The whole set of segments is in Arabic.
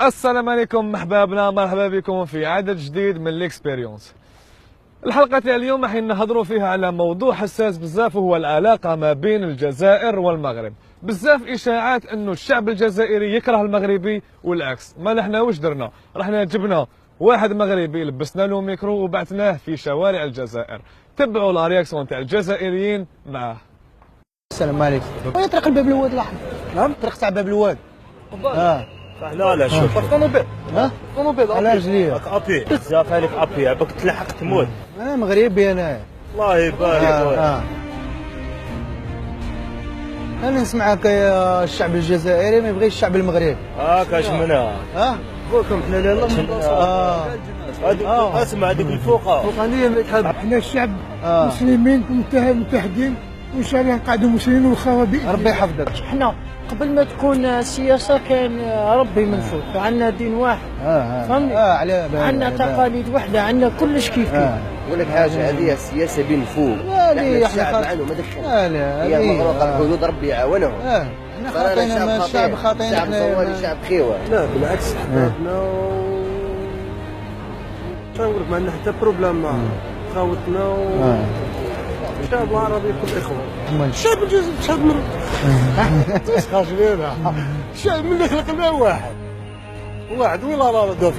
السلام عليكم محبابنا، مرحبا بكم في عدد جديد من ليكسبيريونس. الحلقة تاع اليوم راح نهضروا فيها على موضوع حساس بزاف، وهو العلاقة ما بين الجزائر والمغرب. بزاف اشاعات انه الشعب الجزائري يكره المغربي والعكس. ما نحنا واش درنا؟ رحنا جبنا واحد مغربي لبسنا له ميكرو وبعثناه في شوارع الجزائر. تبعوا لا رياكسيون تاع الجزائريين معاه. السلام عليكم. وين طريق الباب الواد الاحمر؟ نعم طريق تاع باب الواد. لا شوف الطوموبيل. الطوموبيل على رجليا ابي بزاف عليك ابي عباك تلحق تموت. انا مغربي انايا. الله يبارك. انا نسمعك يا الشعب الجزائري ما يبغيش الشعب المغربي. كاش منها. قولكم حنا لا اسمع هذيك الفوقه فوقانيه ما تحب. احنا الشعب مسلمين متحدين وان شاء الله نقعدوا مسلمين وخاوه باذن ربي يحفظك. احنا قبل ما تكون السياسه كان ربي من فوق، عندنا دين واحد فهمني؟ عندنا تقاليد وحده، عندنا كلش كيف كيف. نقول لك حاجه، هذه السياسه بين فوق. لا الشعب معنا ما دخل. لا هي مغلوقه الحدود، ربي يعاونهم. احنا خاطينا الشعب خاطينا. شعب صوالي، شعب خيوه. لا بالعكس حنا نقول لك ما عندنا حتى بروبليم مع خاوتنا الشعب العربي كل اخوه. الشعب الجزائري شعب تسخرش لينا. الشعب من خلق الله واحد وين راضي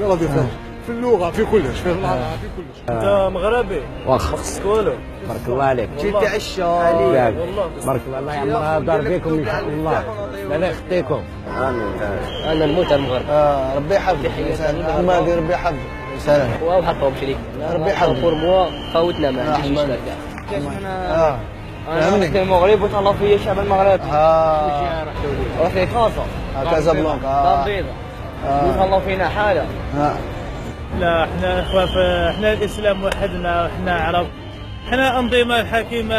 في اللغه في كلش في كلش. انت مغربي واخا خصك والو. بارك الله عليك. جيت تعشى عليك بارك الله، الله يعمرها دار فيكم ان شاء الله. لا يخطيكم. انا نموت المغرب. ربي يحفظك. ما دير ربي يحفظك. سلام. وحطوا بشريك ربي يحفظك. بور موا خوتنا ما عنديش مشكل كاع. انا المغرب وتهلا فيا الشعب المغربي. وفي كازا كازابلانكا دار بيضاء وتهلا فينا حاله. لا احنا احنا الاسلام وحدنا، احنا عرب، احنا انظمه الحكيمه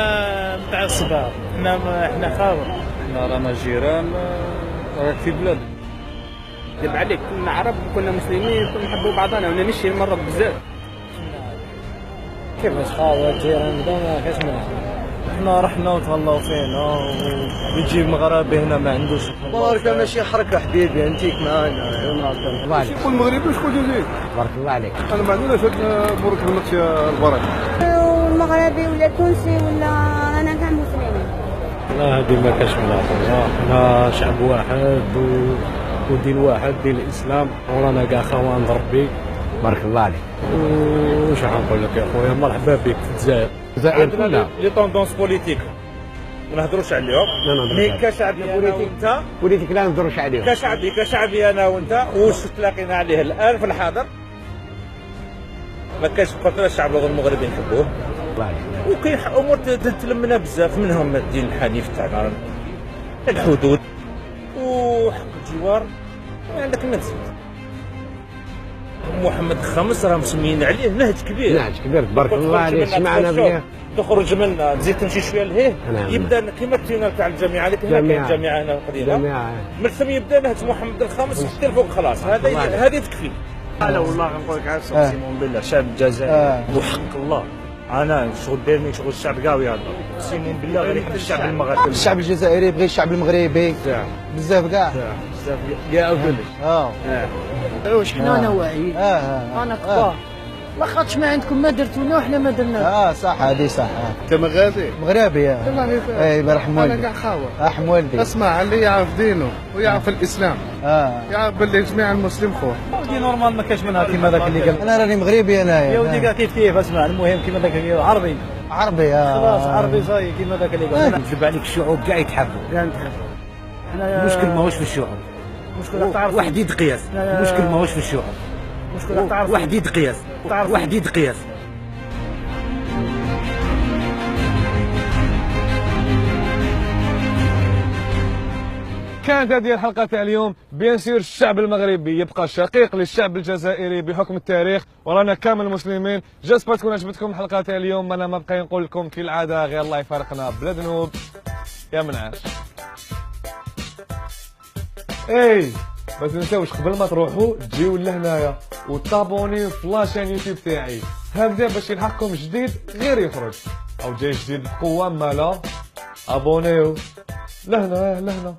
نتاع الصغار، احنا خاوه، احنا رانا جيران، راك في بلاد. دب عليك كنا عرب وكنا مسلمين كنا نحبوا بعضنا ونمشي المره بزاف. كيفاش خاوه جيران ما كاش منها. احنا رحنا وتهلاو فينا ويجي مغربي هنا ما عندوش. بارك ماشي حركه حبيبي انتيك معانا. شكون مغربي وشكون جزائري؟ بارك الله عليك. انا ما عندناش برك المقت البركه. مغربي ولا تونسي ولا انا كاع مسلمين. لا هذه ما كاش منها خويا، احنا شعب واحد ودين واحد، دين الاسلام، ورانا كاع خوان ربي. بارك الله عليك. وش راح نقول لك يا خويا، مرحبا بك في الجزائر. الجزائر كلها لي طوندونس بوليتيك ما نهضروش عليهم، مي كشعبي انا وانت بوليتيك لا نهضروش عليهم. كشعبي انا وانت واش تلاقينا عليه الان في الحاضر ما كاينش بقى الشعب المغربي نحبوه. الله عليك. وكاين امور تلمنا بزاف، منهم الدين الحنيف تاعنا، الحدود وحق الجوار. عندك النفس محمد خامس راه مسميين عليه نهج كبير. نهج كبير تبارك الله عليه. سمعنا بيه تخرج منا تزيد تمشي شويه لهيه يبدا كيما التينال تاع الجامعه اللي هنا كاين جامعه هنا قديمه من ثم يبدا نهج محمد الخامس حتى الفوق خلاص. هذه تكفي. لا والله غنقول لك عارف سيمون بالله الشعب الجزائري وحق الله انا شغل ديرني شغل الشعب كاع يلا سيمون بالله غير يحب الشعب المغربي. الشعب الجزائري يبغي الشعب المغربي بزاف كاع بزاف كاع كلش. واش حنا واعيين، انا كبار، ما خاطش ما عندكم ما درتونا وحنا ما درنا. صح هذه صح. انت مغربي؟ مغربي اي برحم والدي. انا كاع خاوه. رحم والدي. اسمع، اللي يعرف دينه ويعرف الاسلام يعرف باللي جميع المسلم خوه. ودي نورمال ما كاش منها كيما ذاك اللي قال. انا راني مغربي انايا. يا ودي كاع كيف اسمع، المهم كيما ذاك اللي عربي خلاص عربي صاي كيما ذاك اللي قال. نجيب عليك الشعوب كاع يتحبوا. المشكل ماهوش في الشعوب، مشكل تعرف واحد يد قياس. المشكل ماهوش في الشعوب، مشكل تعرف واحد يد قياس. واحد يد قياس. كانت هذه الحلقة تاع اليوم. بيان سير الشعب المغربي يبقى شقيق للشعب الجزائري بحكم التاريخ، ورانا كامل مسلمين. جاسبر تكون عجبتكم الحلقة تاع اليوم. انا ما بقى نقول لكم كالعادة غير الله يفارقنا بلا ذنوب يا منعاش. ما تنساوش قبل ما تروحوا تجيو لهنايا وتابوني في لاشين يوتيوب تاعي هكذا باش يلحقكم جديد غير يخرج، او جاي جديد بقوة مالا ابونيو لهنا.